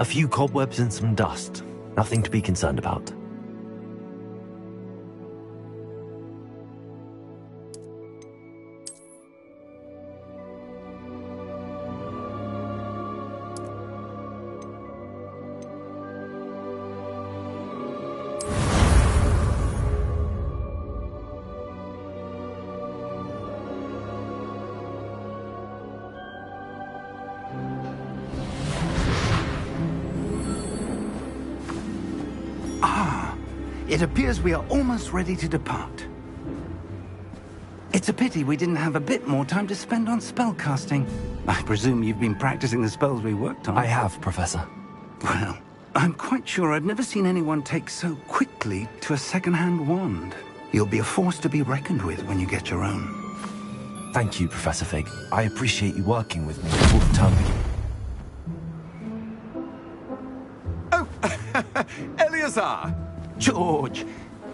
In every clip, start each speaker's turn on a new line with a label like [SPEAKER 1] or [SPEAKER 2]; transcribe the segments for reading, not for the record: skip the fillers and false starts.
[SPEAKER 1] A few cobwebs and some dust. Nothing to be concerned about.
[SPEAKER 2] It appears we are almost ready to depart. It's a pity we didn't have a bit more time to spend on spellcasting. I presume you've been practicing the spells we worked on.
[SPEAKER 1] I have, Professor.
[SPEAKER 2] Well, I'm quite sure I've never seen anyone take so quickly to a second-hand wand. You'll be a force to be reckoned with when you get your own.
[SPEAKER 1] Thank you, Professor Fig. I appreciate you working with me before the term begins.
[SPEAKER 3] Oh, Eleazar!
[SPEAKER 2] George,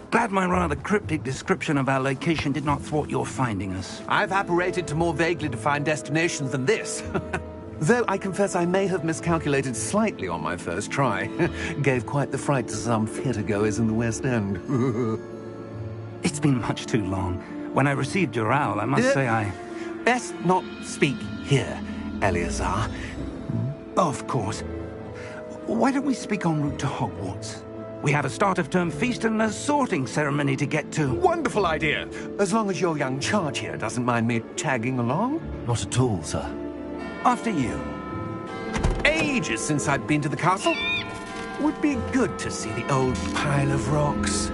[SPEAKER 2] glad my rather cryptic description of our location did not thwart your finding us.
[SPEAKER 3] I've apparated to more vaguely defined destinations than this. Though I confess I may have miscalculated slightly on my first try. Gave quite the fright to some theatre-goers in the West End.
[SPEAKER 2] It's been much too long. When I received your owl, I must say I...
[SPEAKER 3] Best not speak here, Eleazar.
[SPEAKER 2] Of course. Why don't we speak en route to Hogwarts? We have a start-of-term feast and a sorting ceremony to get to.
[SPEAKER 3] Wonderful idea! As long as your young charge here doesn't mind me tagging along.
[SPEAKER 1] Not at all, sir.
[SPEAKER 2] After you.
[SPEAKER 3] Ages since I've been to the castle. Would be good to see the old pile of rocks.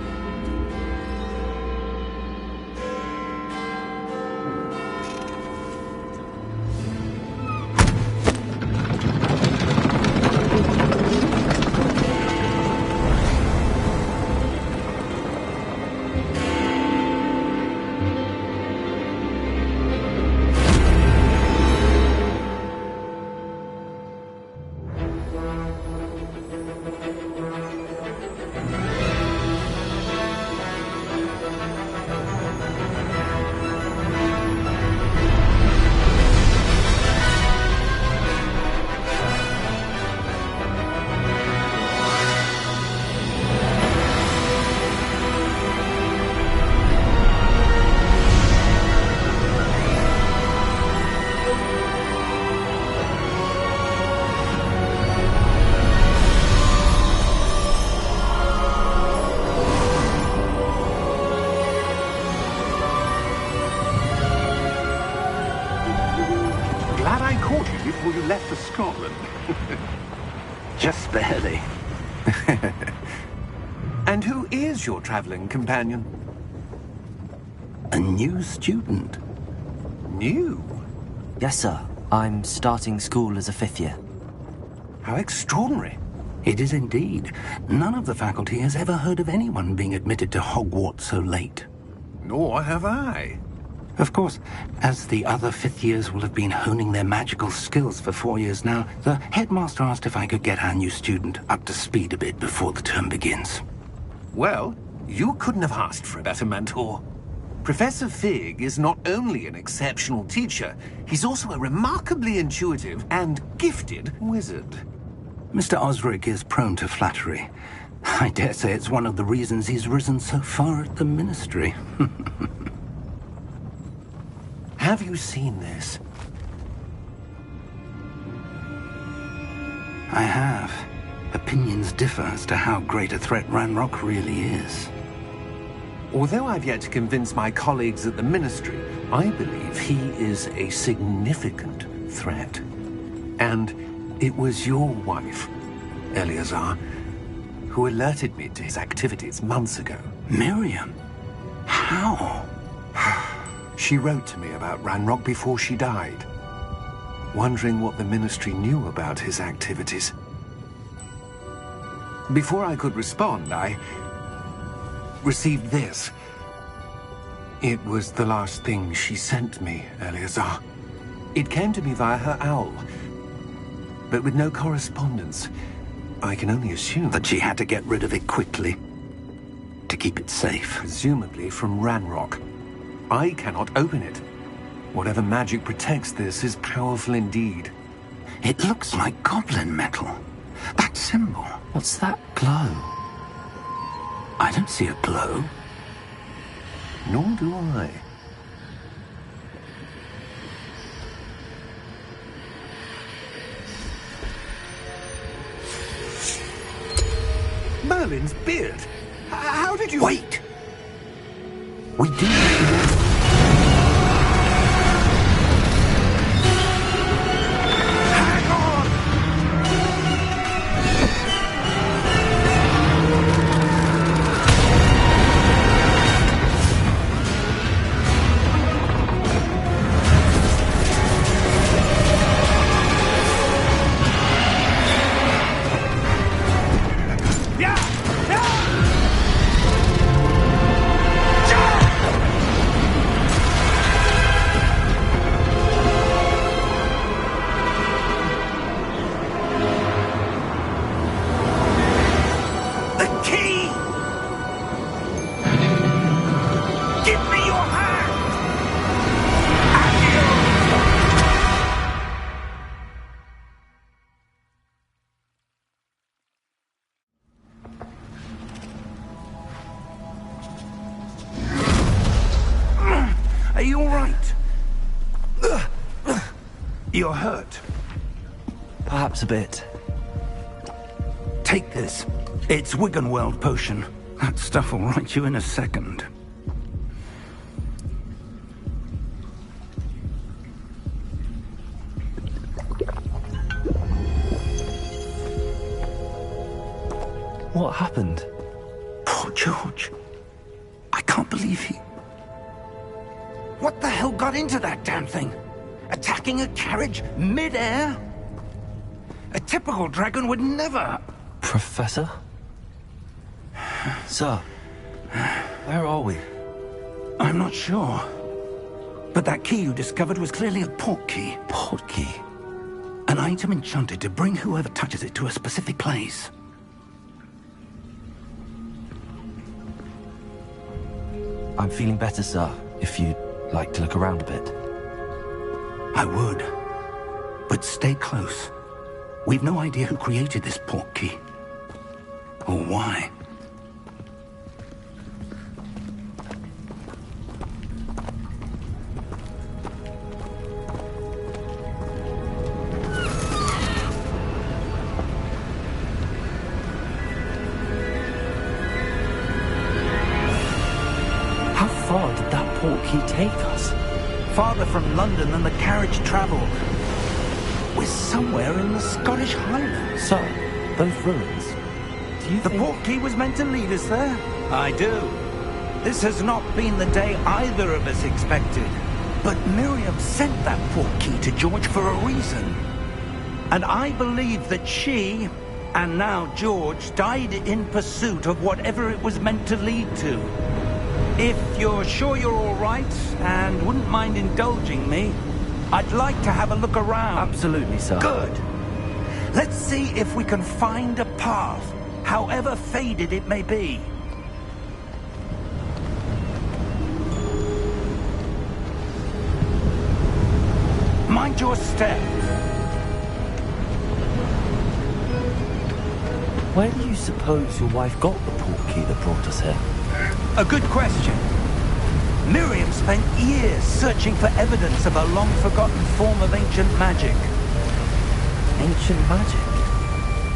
[SPEAKER 2] Before you left for Scotland. Just barely.
[SPEAKER 3] And who is your traveling companion?
[SPEAKER 2] A new student.
[SPEAKER 3] New?
[SPEAKER 1] Yes, sir. I'm starting school as a 5th year.
[SPEAKER 3] How extraordinary.
[SPEAKER 2] It is indeed. None of the faculty has ever heard of anyone being admitted to Hogwarts so late.
[SPEAKER 3] Nor have I.
[SPEAKER 2] Of course, as the other 5th years will have been honing their magical skills for 4 years now, the headmaster asked if I could get our new student up to speed a bit before the term begins.
[SPEAKER 3] Well, you couldn't have asked for a better mentor. Professor Fig is not only an exceptional teacher, he's also a remarkably intuitive and gifted wizard.
[SPEAKER 2] Mr. Osric is prone to flattery. I dare say it's one of the reasons he's risen so far at the Ministry.
[SPEAKER 3] Have you seen this?
[SPEAKER 2] I have. Opinions differ as to how great a threat Ranrock really is.
[SPEAKER 3] Although I've yet to convince my colleagues at the Ministry, I believe he is a significant threat. And it was your wife, Eleazar, who alerted me to his activities months ago.
[SPEAKER 2] Miriam? How?
[SPEAKER 3] She wrote to me about Ranrock before she died, wondering what the Ministry knew about his activities. Before I could respond, I received this. It was the last thing she sent me, Eleazar. It came to me via her owl, but with no correspondence. I can only assume
[SPEAKER 2] that she had to get rid of it quickly, to keep it safe.
[SPEAKER 3] Presumably from Ranrock. I cannot open it. Whatever magic protects this is powerful indeed.
[SPEAKER 2] It looks like goblin metal. That symbol.
[SPEAKER 1] What's that glow?
[SPEAKER 2] I don't see a glow.
[SPEAKER 3] Nor do I. Merlin's beard. How did you...
[SPEAKER 2] Wait! We do...
[SPEAKER 3] Hang on!
[SPEAKER 2] Are you all right? You're hurt.
[SPEAKER 1] Perhaps a bit.
[SPEAKER 2] Take this. It's Wiggenweld potion. That stuff will right you in a second.
[SPEAKER 1] What happened?
[SPEAKER 2] Poor George. I can't believe he... What the hell got into that damn thing? Attacking a carriage mid-air? A typical dragon would never...
[SPEAKER 1] Professor? Sir, where are we?
[SPEAKER 2] I'm not sure. But that key you discovered was clearly a port key.
[SPEAKER 1] Port key?
[SPEAKER 2] An item enchanted to bring whoever touches it to a specific place.
[SPEAKER 1] I'm feeling better, sir, if you'd like to look around a bit.
[SPEAKER 2] I would. But stay close. We've no idea who created this port key. Or why.
[SPEAKER 1] How far did that port key take us?
[SPEAKER 2] Farther from London than the carriage travelled. We're somewhere in the Scottish Highlands.
[SPEAKER 1] Sir, those ruins. Do you
[SPEAKER 2] The
[SPEAKER 1] think...
[SPEAKER 2] port key was meant to lead us there? I do. This has not been the day either of us expected. But Miriam sent that port key to George for a reason. And I believe that she, and now George, died in pursuit of whatever it was meant to lead to. If you're sure you're all right, and wouldn't mind indulging me, I'd like to have a look around.
[SPEAKER 1] Absolutely, sir.
[SPEAKER 2] Good. Let's see if we can find a path, however faded it may be. Mind your step.
[SPEAKER 1] Where do you suppose your wife got the port key that brought us here?
[SPEAKER 2] A good question. Miriam spent years searching for evidence of a long-forgotten form of ancient magic.
[SPEAKER 1] Ancient magic?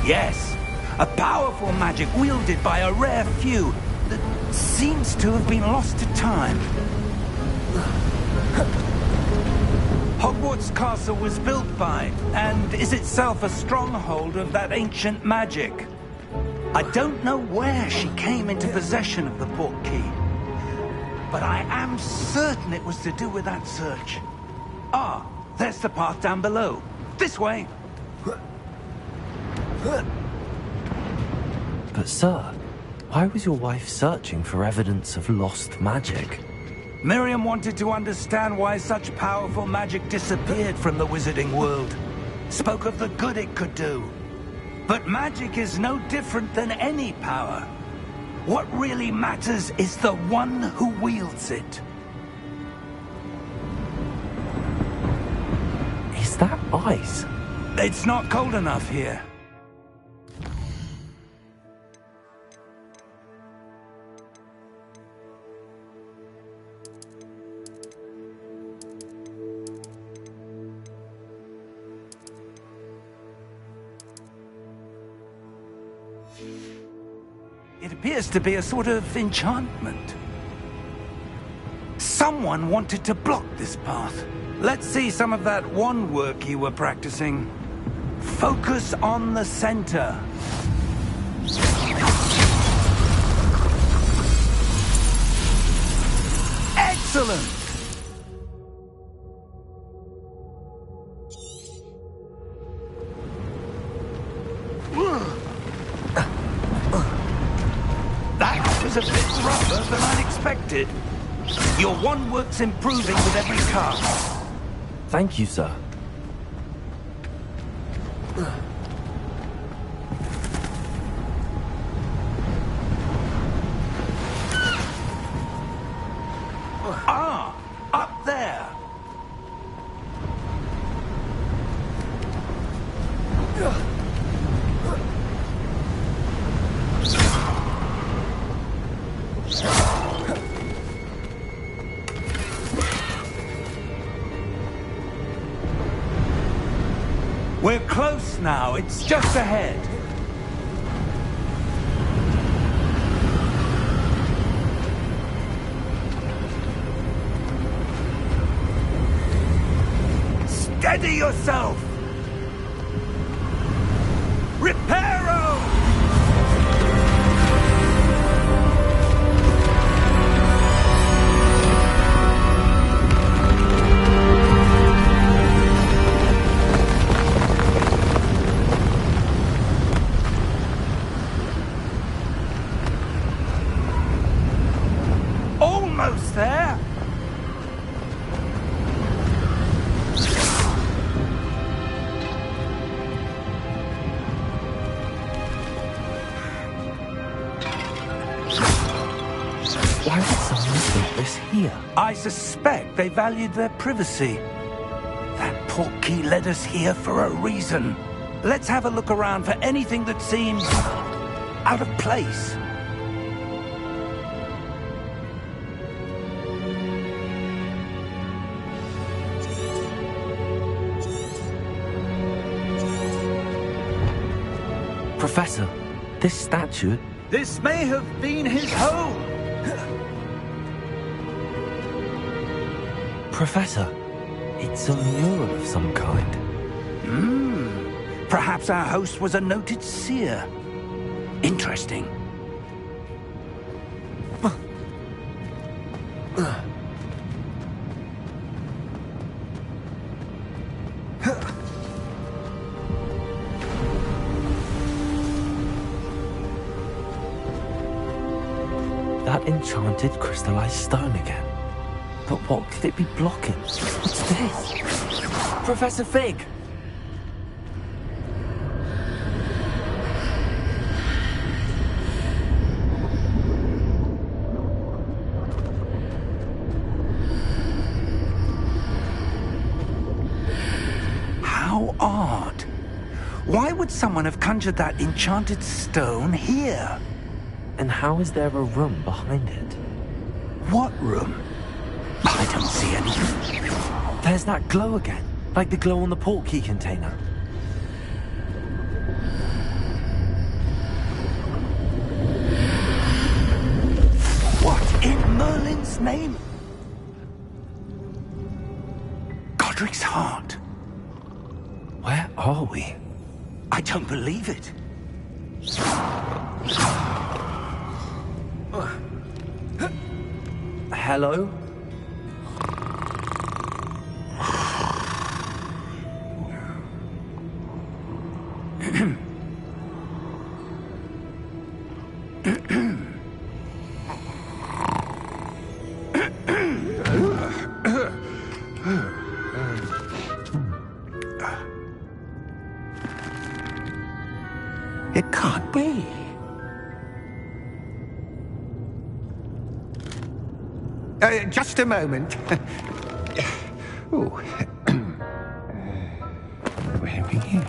[SPEAKER 2] Yes, a powerful magic wielded by a rare few that seems to have been lost to time. Hogwarts Castle was built by, and is itself a stronghold of that ancient magic. I don't know where she came into possession of the port key, but I am certain it was to do with that search. Ah, there's the path down below. This way.
[SPEAKER 1] But sir, why was your wife searching for evidence of lost magic?
[SPEAKER 2] Miriam wanted to understand why such powerful magic disappeared from the wizarding world. Spoke of the good it could do. But magic is no different than any power. What really matters is the one who wields it.
[SPEAKER 1] Is that ice?
[SPEAKER 2] It's not cold enough here. It appears to be a sort of enchantment. Someone wanted to block this path. Let's see some of that wand work you were practicing. Focus on the center. Excellent! That was a bit rougher than I'd expected. Your wand work's improving with every cast.
[SPEAKER 1] Thank you, sir.
[SPEAKER 2] Ah, up there. We're close now. It's just ahead. Steady yourself! Reparo! Almost there!
[SPEAKER 1] Why would someone think this here?
[SPEAKER 2] I suspect they valued their privacy. That portkey led us here for a reason. Let's have a look around for anything that seems out of place.
[SPEAKER 1] Professor, this statue...
[SPEAKER 2] This may have been his home.
[SPEAKER 1] Professor, it's a mural of some kind.
[SPEAKER 2] Perhaps our host was a noted seer. Interesting.
[SPEAKER 1] That enchanted crystallized stone again. But what could it be blocking? What's this? Professor Fig!
[SPEAKER 2] How odd. Why would someone have conjured that enchanted stone here?
[SPEAKER 1] And how is there a room behind it?
[SPEAKER 2] What room? I don't see anything.
[SPEAKER 1] There's that glow again, like the glow on the portkey container.
[SPEAKER 2] What in Merlin's name? Godric's heart.
[SPEAKER 1] Where are we?
[SPEAKER 2] I don't believe it.
[SPEAKER 1] Hello?
[SPEAKER 2] It can't be.
[SPEAKER 3] Just a moment. Oh. Where are we here?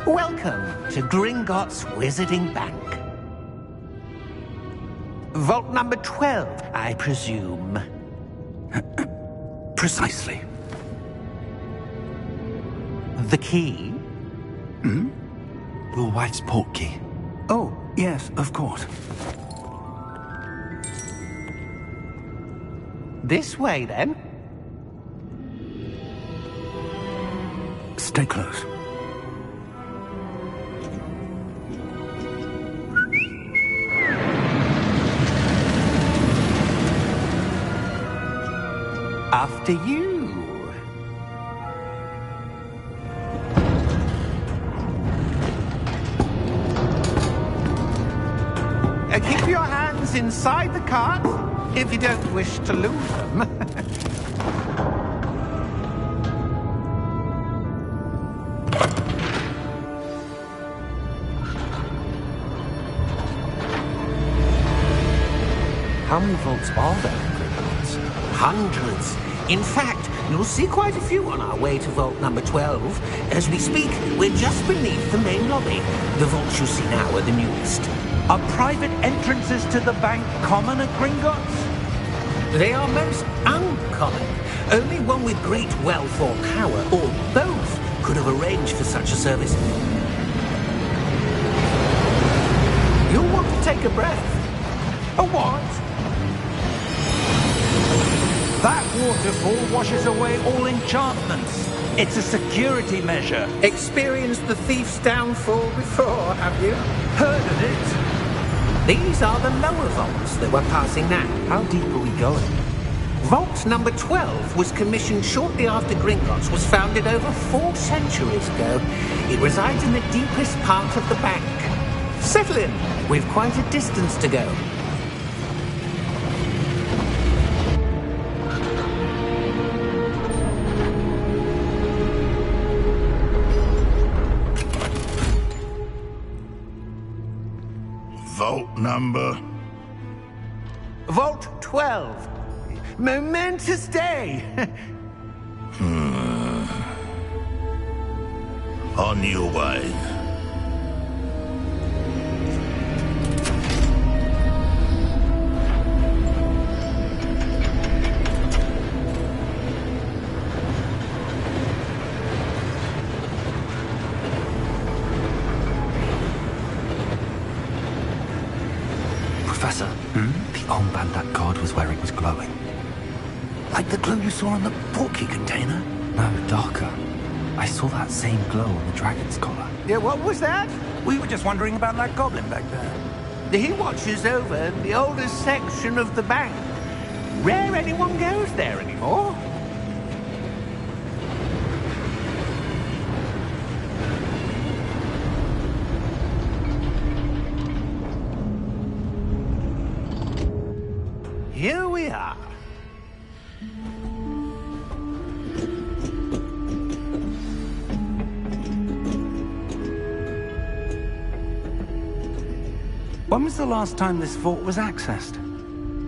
[SPEAKER 4] Welcome to Gringotts Wizarding Bank. Vault number 12, I presume.
[SPEAKER 2] Precisely.
[SPEAKER 4] The key?
[SPEAKER 1] Your wife's portkey.
[SPEAKER 2] Oh, yes, of course.
[SPEAKER 4] This way, then.
[SPEAKER 2] Stay close.
[SPEAKER 4] After you. Keep your hands inside the cart if you don't wish to lose them.
[SPEAKER 1] How many vaults are there in Hogwarts?
[SPEAKER 4] Hundreds. In fact, you'll see quite a few on our way to vault number 12. As we speak, we're just beneath the main lobby. The vaults you see now are the newest.
[SPEAKER 2] Are private entrances to the bank common at Gringotts?
[SPEAKER 4] They are most uncommon. Only one with great wealth or power, or both, could have arranged for such a service. You'll want to take a breath.
[SPEAKER 2] A what? That waterfall washes away all enchantments. It's a security measure.
[SPEAKER 4] Experienced the thief's downfall before, have you?
[SPEAKER 2] Heard of it?
[SPEAKER 4] These are the lower vaults that we're passing now.
[SPEAKER 1] How deep are we going?
[SPEAKER 4] Vault number 12 was commissioned shortly after Gringotts was founded over 4 centuries ago. It resides in the deepest part of the bank. Settle in. We've quite a distance to go.
[SPEAKER 5] Vault number?
[SPEAKER 4] Vault 12. Momentous day.
[SPEAKER 5] On your way.
[SPEAKER 1] Professor, the armband that guard was wearing was glowing.
[SPEAKER 2] Like the glow you saw on the portkey container?
[SPEAKER 1] No, darker. I saw that same glow on the dragon's collar.
[SPEAKER 4] Yeah, what was that?
[SPEAKER 2] We were just wondering about that goblin back there.
[SPEAKER 4] He watches over the oldest section of the bank. Rare anyone goes there anymore. Here we are.
[SPEAKER 2] When was the last time this vault was accessed?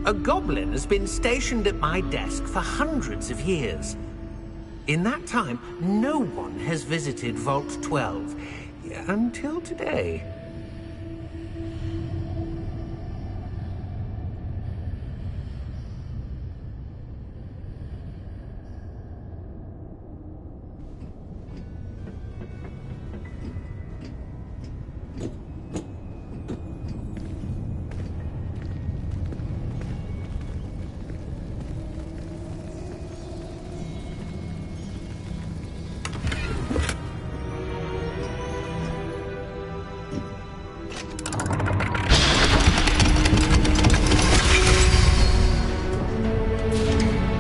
[SPEAKER 4] A goblin has been stationed at my desk for hundreds of years. In that time, no one has visited Vault 12 until today.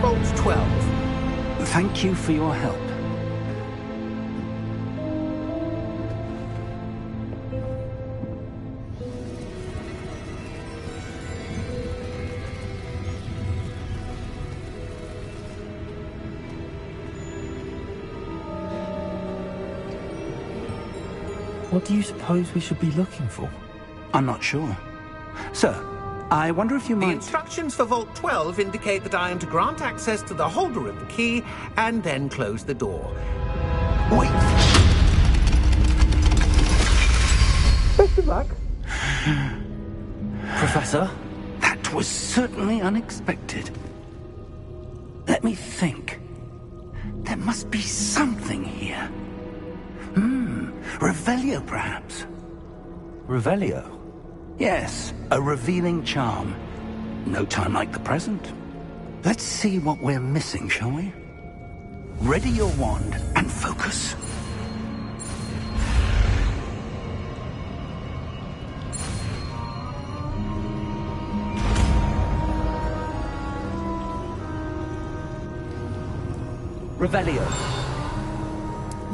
[SPEAKER 4] Vault 12.
[SPEAKER 2] Thank you for your help.
[SPEAKER 1] What do you suppose we should be looking for?
[SPEAKER 2] I'm not sure. Sir, I wonder if you
[SPEAKER 4] The
[SPEAKER 2] might...
[SPEAKER 4] instructions for Vault 12 indicate that I am to grant access to the holder of the key and then close the door.
[SPEAKER 2] Wait!
[SPEAKER 4] Best of luck.
[SPEAKER 1] Professor?
[SPEAKER 2] That was certainly unexpected. Let me think. There must be something here. Revelio, perhaps?
[SPEAKER 1] Revelio?
[SPEAKER 2] Yes, a revealing charm. No time like the present. Let's see what we're missing, shall we? Ready your wand and focus.
[SPEAKER 1] Revelio.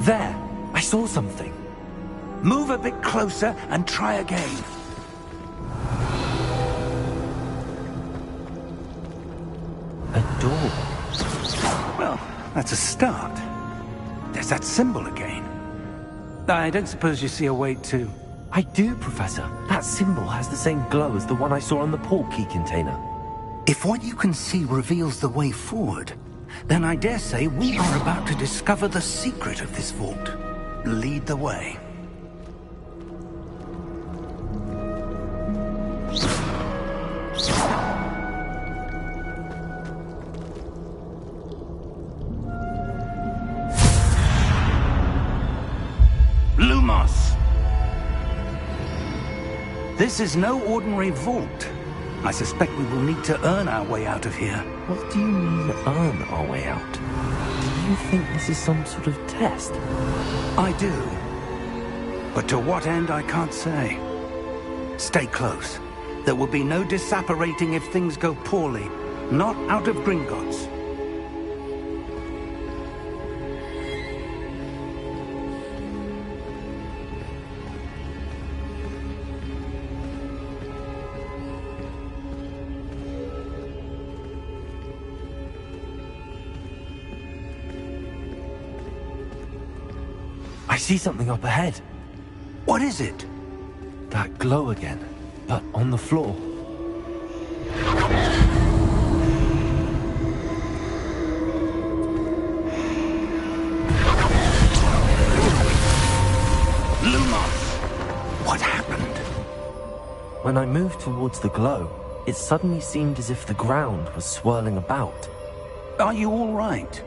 [SPEAKER 1] There! I saw something.
[SPEAKER 2] Move a bit closer and try again.
[SPEAKER 1] A door.
[SPEAKER 2] Well, that's a start. There's that symbol again. I don't suppose you see a way to...
[SPEAKER 1] I do, Professor. That symbol has the same glow as the one I saw on the portkey container.
[SPEAKER 2] If what you can see reveals the way forward, then I dare say we are about to discover the secret of this vault. Lead the way. Lumos! This is no ordinary vault. I suspect we will need to earn our way out of here.
[SPEAKER 1] What do you mean, earn our way out? Do you think this is some sort of test?
[SPEAKER 2] I do. But to what end, I can't say. Stay close. There will be no disapparating if things go poorly. Not out of Gringotts.
[SPEAKER 1] I see something up ahead.
[SPEAKER 2] What is it?
[SPEAKER 1] That glow again, but on the floor.
[SPEAKER 2] Lumos! What happened?
[SPEAKER 1] When I moved towards the glow, it suddenly seemed as if the ground was swirling about.
[SPEAKER 2] Are you all right?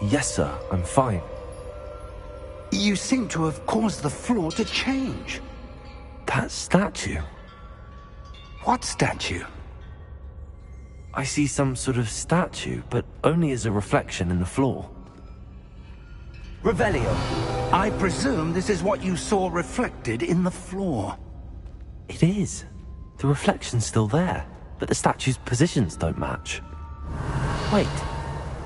[SPEAKER 1] Yes, sir, I'm fine.
[SPEAKER 2] You seem to have caused the floor to change.
[SPEAKER 1] That statue.
[SPEAKER 2] What statue?
[SPEAKER 1] I see some sort of statue, but only as a reflection in the floor.
[SPEAKER 2] Revelio, I presume this is what you saw reflected in the floor.
[SPEAKER 1] It is. The reflection's still there, but the statue's positions don't match. Wait,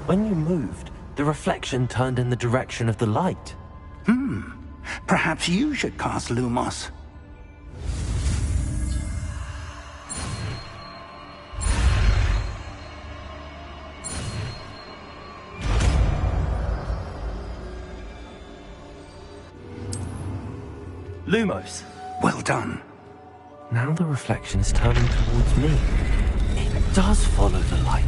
[SPEAKER 1] when you moved, the reflection turned in the direction of the light.
[SPEAKER 2] Perhaps you should cast Lumos.
[SPEAKER 1] Lumos!
[SPEAKER 2] Well done.
[SPEAKER 1] Now the reflection is turning towards me. It does follow the light.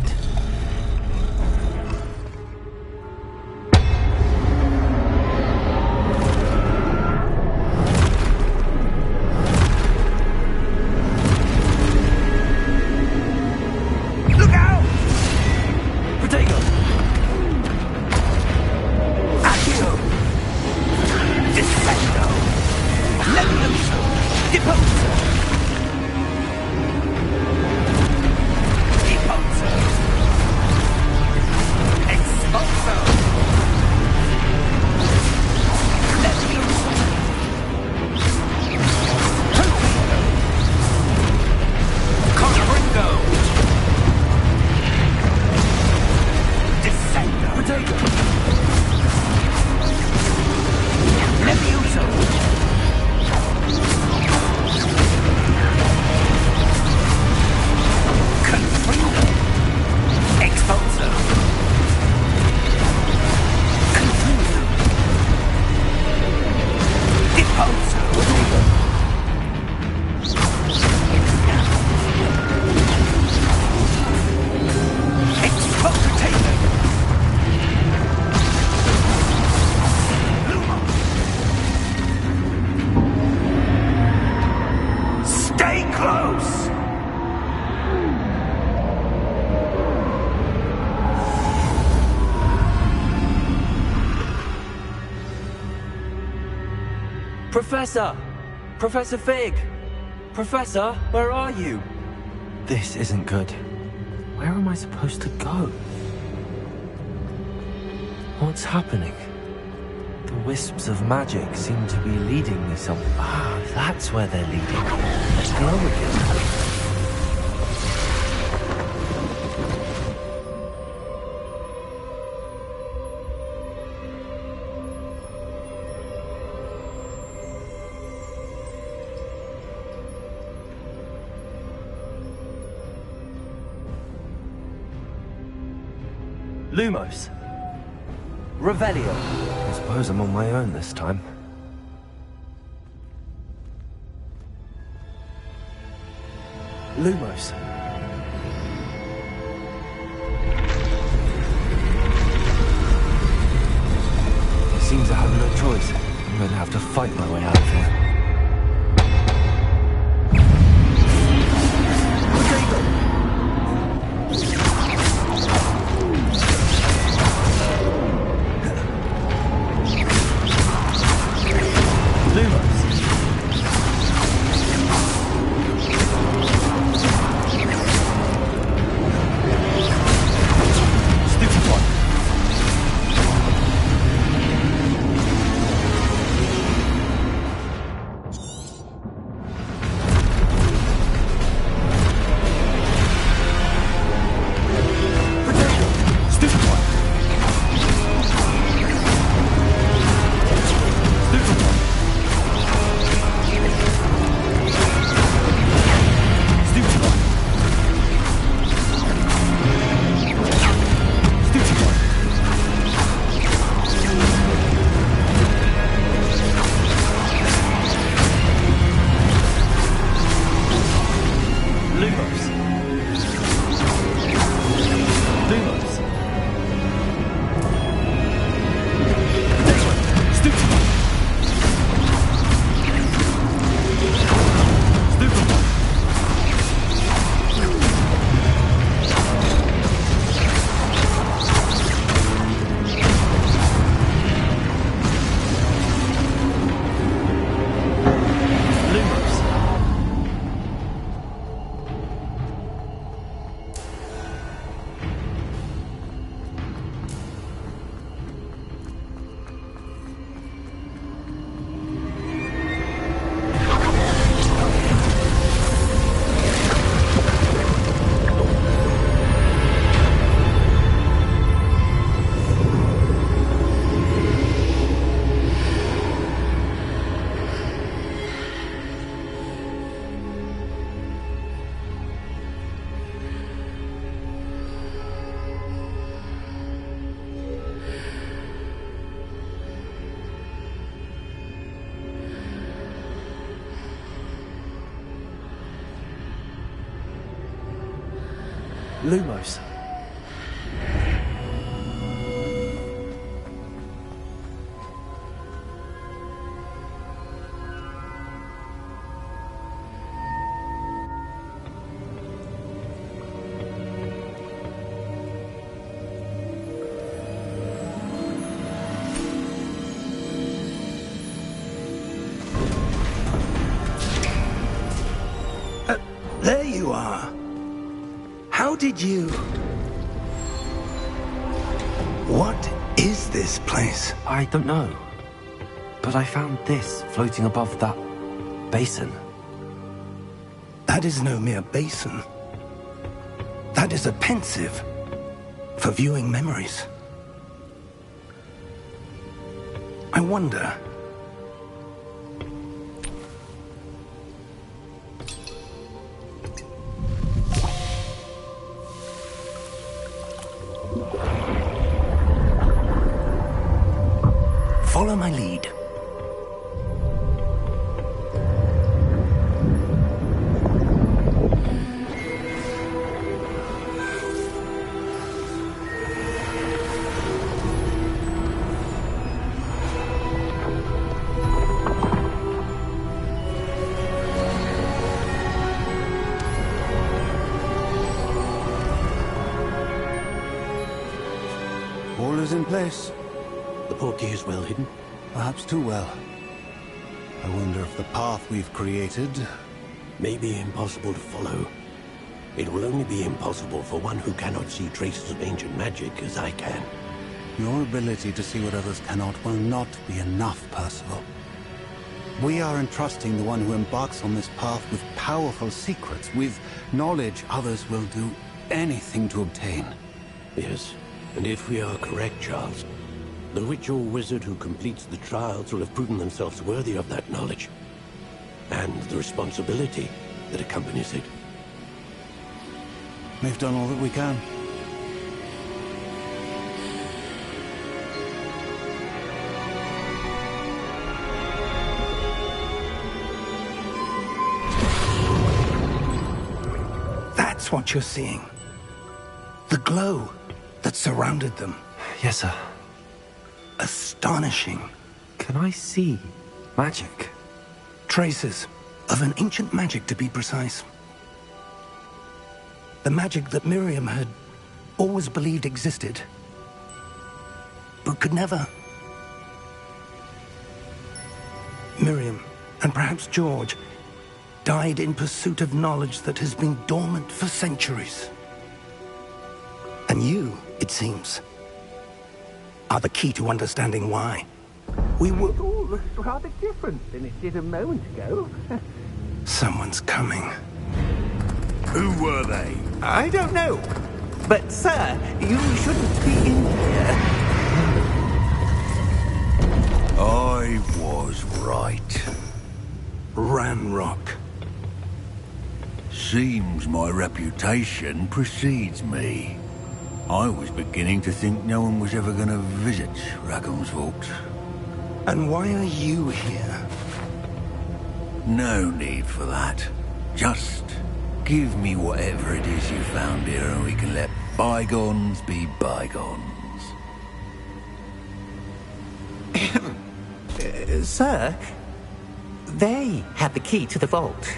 [SPEAKER 1] Professor! Professor Fig! Professor, where are you? This isn't good. Where am I supposed to go? What's happening? The wisps of magic seem to be leading me somewhere. Ah, that's where they're leading. Hello again. Lumos. Revelio. I suppose I'm on my own this time. Lumos. It seems I have no choice. I'm going to have to fight my way out of here. Lumos.
[SPEAKER 2] There you are. How did you... What is this place?
[SPEAKER 1] I don't know. But I found this floating above that basin.
[SPEAKER 2] That is no mere basin. That is a pensive for viewing memories. I wonder... Follow my lead.
[SPEAKER 6] All is in place.
[SPEAKER 2] The portkey is well hidden.
[SPEAKER 6] Perhaps too well. I wonder if the path we've created
[SPEAKER 7] may be impossible to follow. It will only be impossible for one who cannot see traces of ancient magic as I can.
[SPEAKER 6] Your ability to see what others cannot will not be enough, Percival. We are entrusting the one who embarks on this path with powerful secrets, with knowledge others will do anything to obtain.
[SPEAKER 7] Yes, and if we are correct, Charles, the witch or wizard who completes the trials will have proven themselves worthy of that knowledge, and the responsibility that accompanies it.
[SPEAKER 6] We've done all that we can.
[SPEAKER 2] That's what you're seeing. The glow that surrounded them.
[SPEAKER 1] Yes, sir.
[SPEAKER 2] Astonishing.
[SPEAKER 1] Can I see magic?
[SPEAKER 2] Traces of an ancient magic, to be precise. The magic that Miriam had always believed existed, but could never. Miriam, and perhaps George, died in pursuit of knowledge that has been dormant for centuries. And you, it seems, are the key to understanding why. We were...
[SPEAKER 4] It all looks rather different than it did a moment ago.
[SPEAKER 2] Someone's coming.
[SPEAKER 5] Who were they?
[SPEAKER 4] I don't know. But, sir, you shouldn't be in here.
[SPEAKER 5] I was right.
[SPEAKER 2] Ranrock.
[SPEAKER 5] Seems my reputation precedes me. I was beginning to think no one was ever going to visit Rackham's Vault.
[SPEAKER 2] And why are you here?
[SPEAKER 5] No need for that. Just give me whatever it is you found here and we can let bygones be bygones.
[SPEAKER 4] Sir, they had the key to the vault.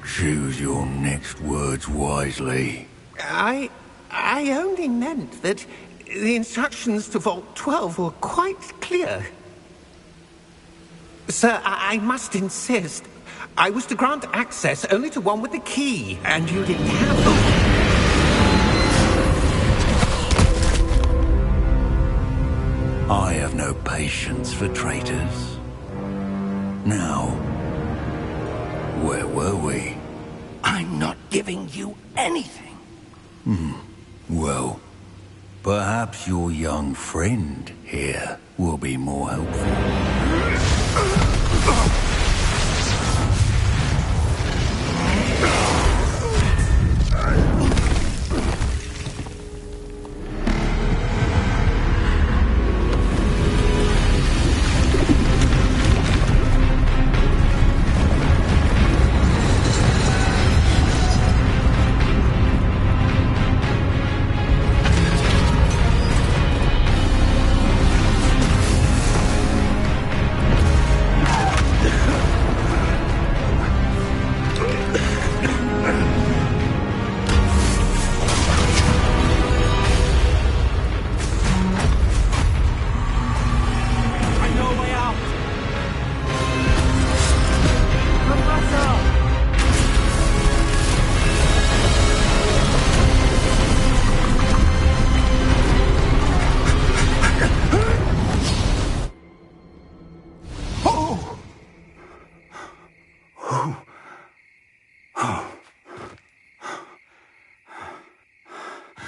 [SPEAKER 5] Choose your next words wisely.
[SPEAKER 4] I only meant that the instructions to Vault 12 were quite clear. Sir, I must insist. I was to grant access only to one with the key, and you didn't have them.
[SPEAKER 5] I have no patience for traitors. Now, where were we?
[SPEAKER 2] I'm not giving you anything.
[SPEAKER 5] Well, perhaps your young friend here will be more helpful.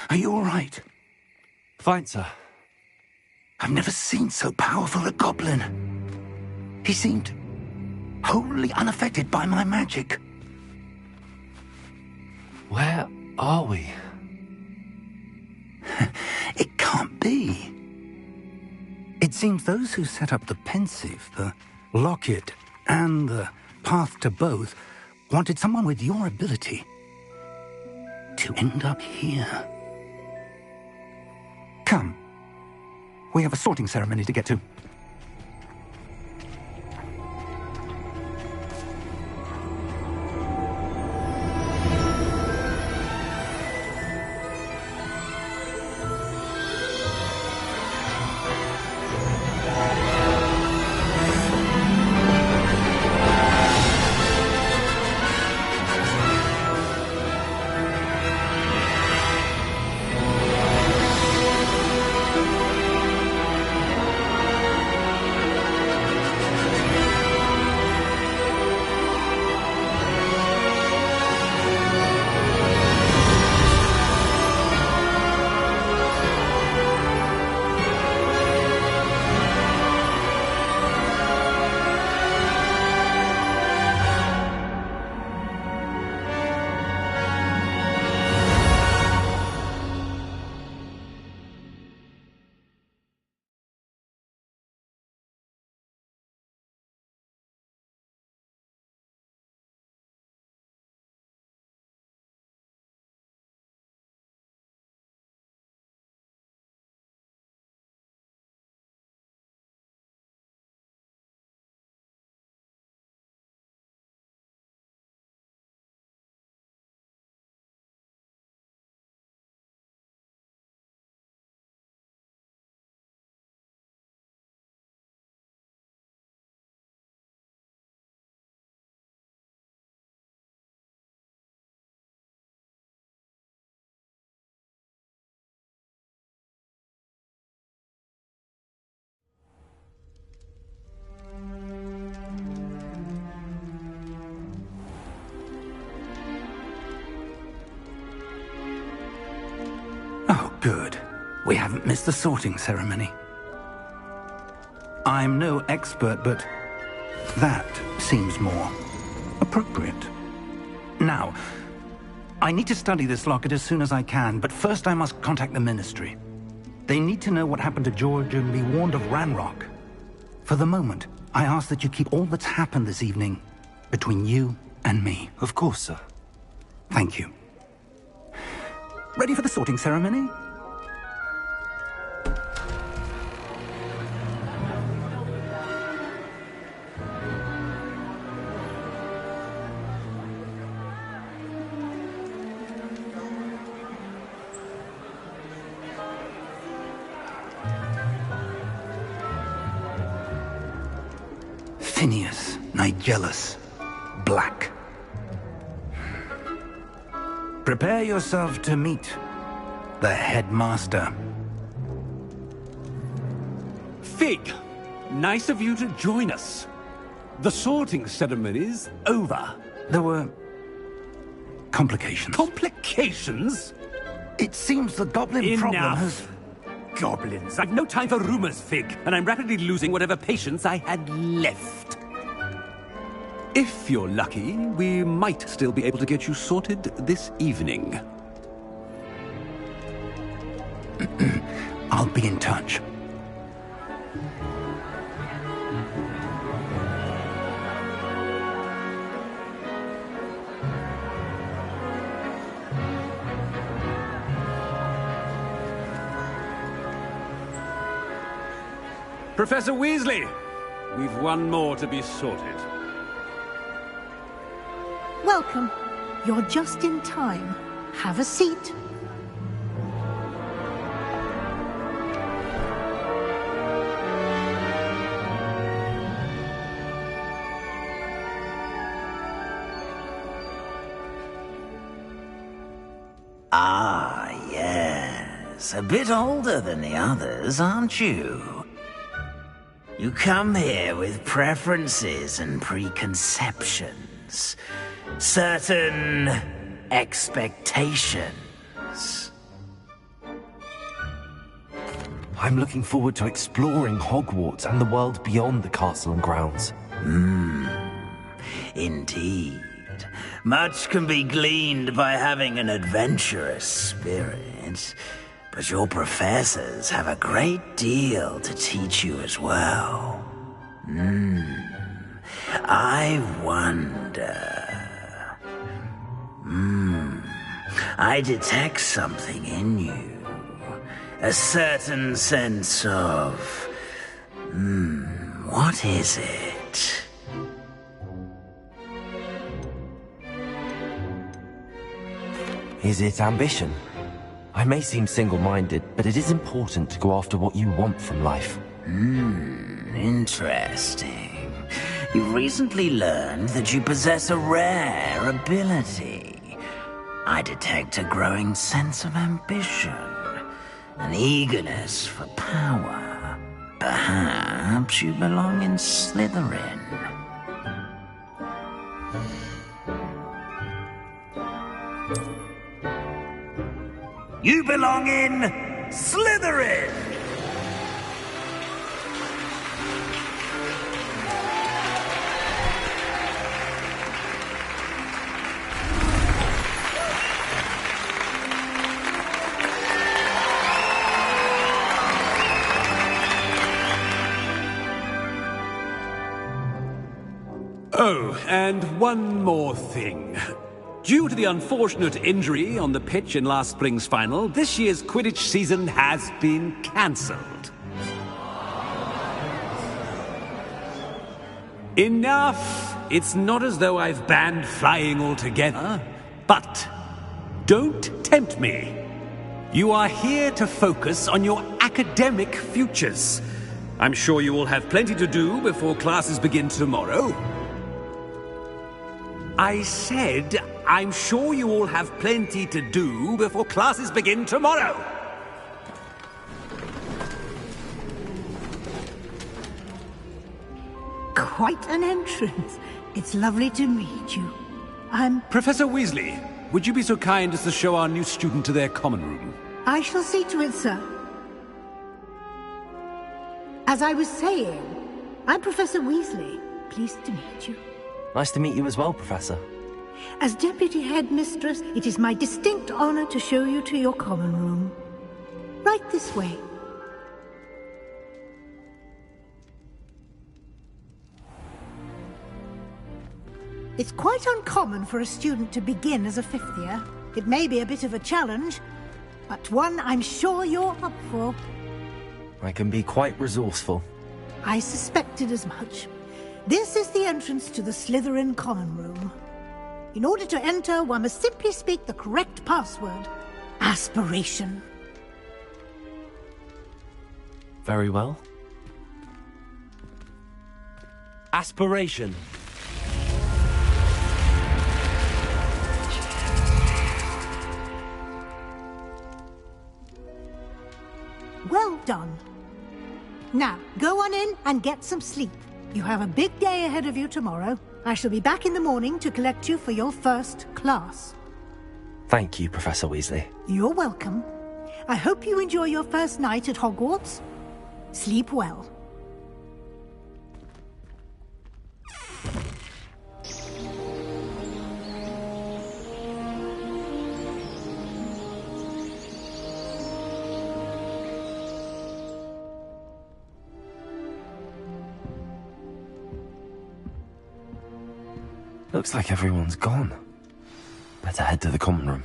[SPEAKER 2] Are you all right?
[SPEAKER 1] Fine, sir.
[SPEAKER 2] I've never seen so powerful a goblin. He seemed wholly unaffected by my magic.
[SPEAKER 1] Where are we?
[SPEAKER 2] It can't be. It seems those who set up the pensive, the locket, and the path to both wanted someone with your ability to end up here. Come. We have a sorting ceremony to get to. Oh, good. We haven't missed the sorting ceremony. I'm no expert, but that seems more appropriate. Now, I need to study this locket as soon as I can, but first I must contact the Ministry. They need to know what happened to George and be warned of Ranrock. For the moment, I ask that you keep all that's happened this evening between you and me.
[SPEAKER 1] Of course, sir.
[SPEAKER 2] Thank you. Ready for the sorting ceremony? Phineas, Nigellus, Black. Prepare yourself to meet the headmaster.
[SPEAKER 3] Fig, nice of you to join us. The sorting ceremony's over.
[SPEAKER 2] There were complications.
[SPEAKER 3] Complications?
[SPEAKER 2] It seems the goblin problem has...
[SPEAKER 3] Enough. Goblins. I've no time for rumors, Fig, and I'm rapidly losing whatever patience I had left. If you're lucky, we might still be able to get you sorted this evening.
[SPEAKER 2] I'll be in touch.
[SPEAKER 3] Professor Weasley, we've one more to be sorted.
[SPEAKER 8] Welcome. You're just in time. Have a seat.
[SPEAKER 9] Ah, yes. A bit older than the others, aren't you? You come here with preferences and preconceptions. Certain expectations.
[SPEAKER 1] I'm looking forward to exploring Hogwarts and the world beyond the castle and grounds.
[SPEAKER 9] Indeed. Much can be gleaned by having an adventurous spirit, but your professors have a great deal to teach you as well. I wonder... I detect something in you. A certain sense of... what is it?
[SPEAKER 1] Is it ambition? I may seem single-minded, but it is important to go after what you want from life.
[SPEAKER 9] Interesting. You've recently learned that you possess a rare ability. I detect a growing sense of ambition, an eagerness for power. Perhaps you belong in Slytherin. You belong in Slytherin!
[SPEAKER 3] Oh, and one more thing. Due to the unfortunate injury on the pitch in last spring's final, this year's Quidditch season has been cancelled. Enough! It's not as though I've banned flying altogether, but don't tempt me. You are here to focus on your academic futures. I'm sure you will have plenty to do before classes begin tomorrow. I said, I'm sure you all have plenty to do before classes begin tomorrow.
[SPEAKER 8] Quite an entrance. It's lovely to meet you. I'm...
[SPEAKER 3] Professor Weasley, would you be so kind as to show our new student to their common room?
[SPEAKER 8] I shall see to it, sir. As I was saying, I'm Professor Weasley. Pleased to meet you.
[SPEAKER 1] Nice to meet you as well, Professor.
[SPEAKER 8] As Deputy Headmistress, it is my distinct honor to show you to your common room. Right this way. It's quite uncommon for a student to begin as a fifth year. It may be a bit of a challenge, but one I'm sure you're up for.
[SPEAKER 1] I can be quite resourceful.
[SPEAKER 8] I suspected as much. This is the entrance to the Slytherin common room. In order to enter, one must simply speak the correct password. Aspiration.
[SPEAKER 1] Very well. Aspiration.
[SPEAKER 8] Well done. Now, go on in and get some sleep. You have a big day ahead of you tomorrow. I shall be back in the morning to collect you for your first class.
[SPEAKER 1] Thank you, Professor Weasley.
[SPEAKER 8] You're welcome. I hope you enjoy your first night at Hogwarts. Sleep well.
[SPEAKER 1] Looks like everyone's gone. Better head to the common room.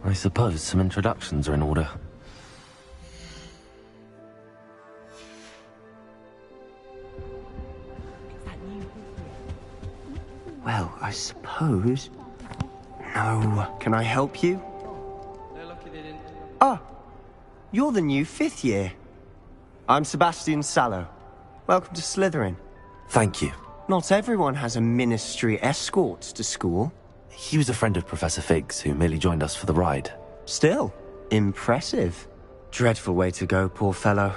[SPEAKER 1] I suppose some introductions are in order.
[SPEAKER 10] Well, I suppose... No. Can I help you? Ah, you're the new fifth year. I'm Sebastian Sallow. Welcome to Slytherin.
[SPEAKER 1] Thank you.
[SPEAKER 10] Not everyone has a ministry escort to school.
[SPEAKER 1] He was a friend of Professor Fig's, who merely joined us for the ride.
[SPEAKER 10] Still, impressive. Dreadful way to go, poor fellow.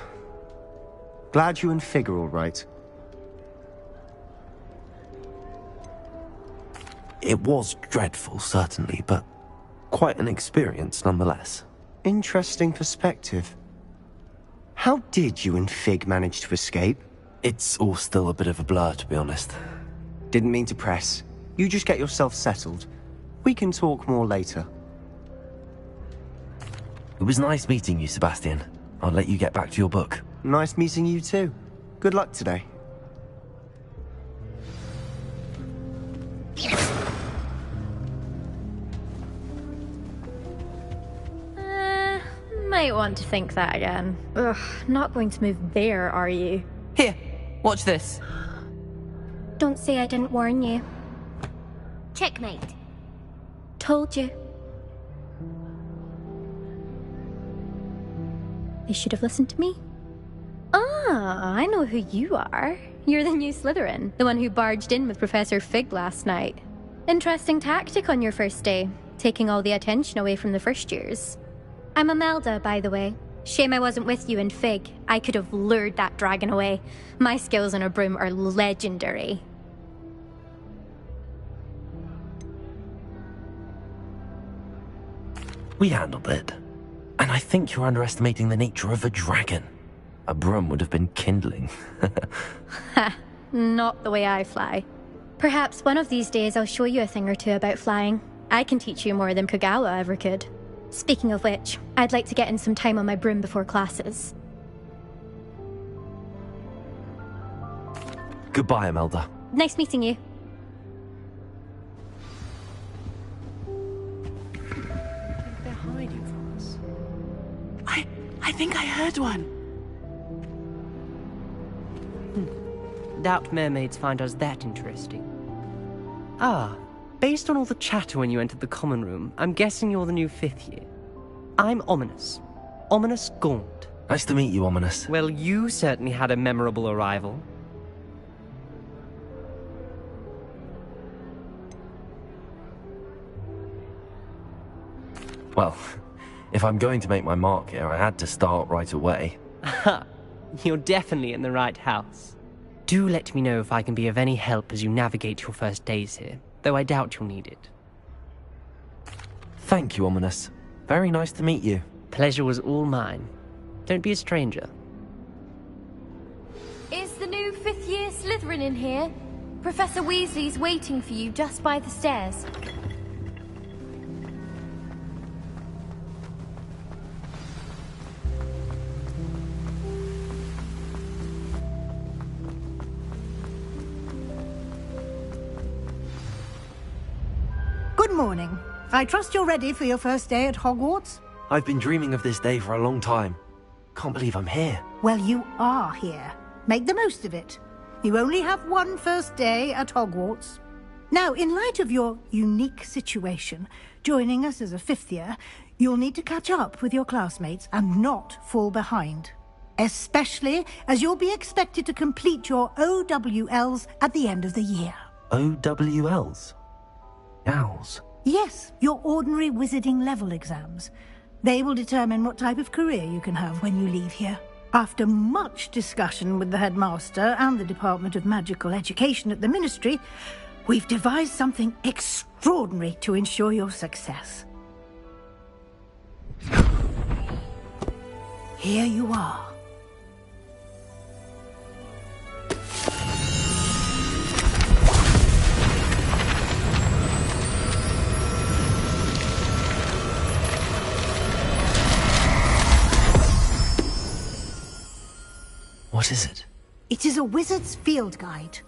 [SPEAKER 10] Glad you and Fig are all right.
[SPEAKER 1] It was dreadful, certainly, but quite an experience nonetheless.
[SPEAKER 10] Interesting perspective. How did you and Fig manage to escape?
[SPEAKER 1] It's all still a bit of a blur, to be honest.
[SPEAKER 10] Didn't mean to press. You just get yourself settled. We can talk more later.
[SPEAKER 1] It was nice meeting you, Sebastian. I'll let you get back to your book.
[SPEAKER 10] Nice meeting you too. Good luck today.
[SPEAKER 11] Might want to think that again. Ugh, not going to move there, are you?
[SPEAKER 12] Here, watch this.
[SPEAKER 11] Don't say I didn't warn you.
[SPEAKER 13] Checkmate.
[SPEAKER 11] Told you. They should have listened to me. Ah, I know who you are. You're the new Slytherin, the one who barged in with Professor Fig last night. Interesting tactic on your first day, taking all the attention away from the first years. I'm Imelda, by the way. Shame I wasn't with you in Fig. I could have lured that dragon away. My skills on a broom are legendary.
[SPEAKER 1] We handled it. And I think you're underestimating the nature of a dragon. A broom would have been kindling.
[SPEAKER 11] Ha, not the way I fly. Perhaps one of these days I'll show you a thing or two about flying. I can teach you more than Kogawa ever could. Speaking of which, I'd like to get in some time on my broom before classes.
[SPEAKER 1] Goodbye, Imelda.
[SPEAKER 11] Nice meeting you.
[SPEAKER 14] They're hiding from us. I think I heard one. Doubt mermaids find us that interesting. Ah, based on all the chatter when you entered the common room, I'm guessing you're the new 5th year. I'm Ominous. Ominous Gaunt.
[SPEAKER 1] Nice to meet you, Ominous.
[SPEAKER 14] Well, you certainly had a memorable arrival.
[SPEAKER 1] Well, if I'm going to make my mark here, I had to start right away.
[SPEAKER 14] Ha! You're definitely in the right house. Do let me know if I can be of any help as you navigate your first days here, though I doubt you'll need it.
[SPEAKER 1] Thank you, Ominous. Very nice to meet you.
[SPEAKER 14] Pleasure was all mine. Don't be a stranger.
[SPEAKER 13] Is the new 5th year Slytherin in here? Professor Weasley's waiting for you just by the stairs.
[SPEAKER 8] Good morning. I trust you're ready for your first day at Hogwarts?
[SPEAKER 1] I've been dreaming of this day for a long time. Can't believe I'm here.
[SPEAKER 8] Well, you are here. Make the most of it. You only have one first day at Hogwarts. Now, in light of your unique situation, joining us as a 5th year, you'll need to catch up with your classmates and not fall behind. Especially as you'll be expected to complete your OWLs at the end of the year.
[SPEAKER 1] OWLs? Owls?
[SPEAKER 8] Yes, your ordinary wizarding level exams. They will determine what type of career you can have when you leave here. After much discussion with the headmaster and the Department of Magical Education at the Ministry, we've devised something extraordinary to ensure your success. Here you are.
[SPEAKER 1] What is it?
[SPEAKER 8] It is a wizard's field guide.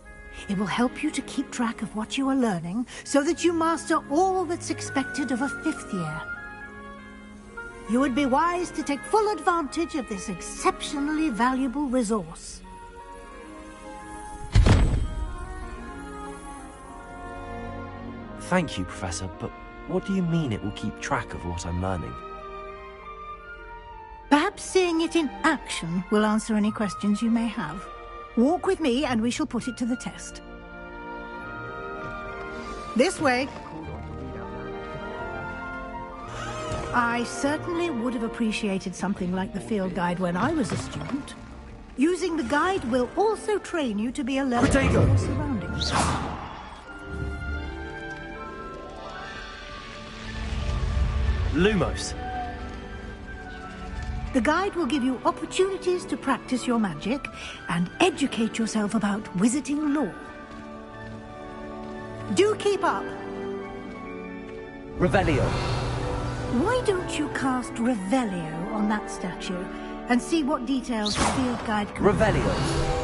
[SPEAKER 8] It will help you to keep track of what you are learning so that you master all that's expected of a 5th year. You would be wise to take full advantage of this exceptionally valuable resource.
[SPEAKER 1] Thank you, Professor, but what do you mean it will keep track of what I'm learning?
[SPEAKER 8] Perhaps seeing it in action will answer any questions you may have. Walk with me and we shall put it to the test. This way. I certainly would have appreciated something like the field guide when I was a student. Using the guide will also train you to be alert to your surroundings.
[SPEAKER 1] Lumos.
[SPEAKER 8] The guide will give you opportunities to practice your magic and educate yourself about wizarding lore. Do keep up.
[SPEAKER 1] Revelio.
[SPEAKER 8] Why don't you cast Revelio on that statue and see what details the field guide can...
[SPEAKER 1] Revelio.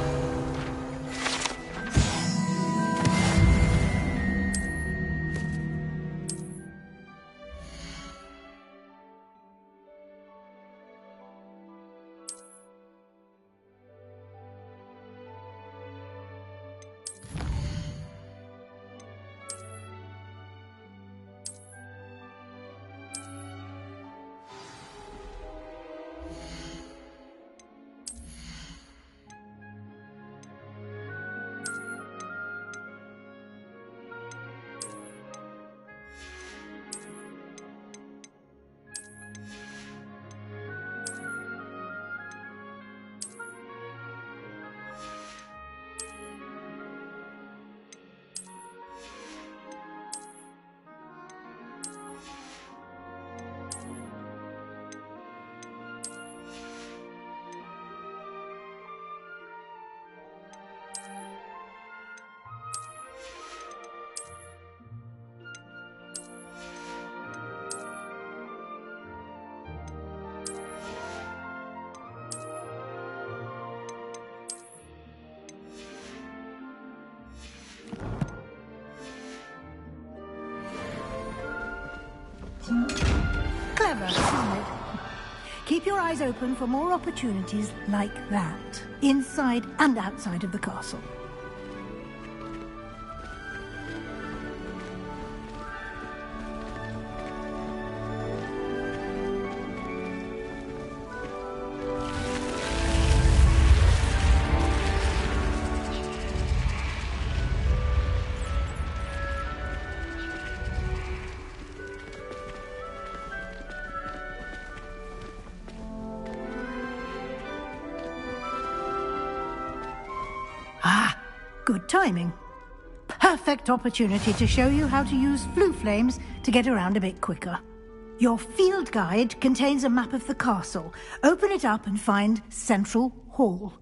[SPEAKER 8] Clever, isn't it? Keep your eyes open for more opportunities like that, inside and outside of the castle. Good timing. Perfect opportunity to show you how to use flue flames to get around a bit quicker. Your field guide contains a map of the castle. Open it up and find Central Hall.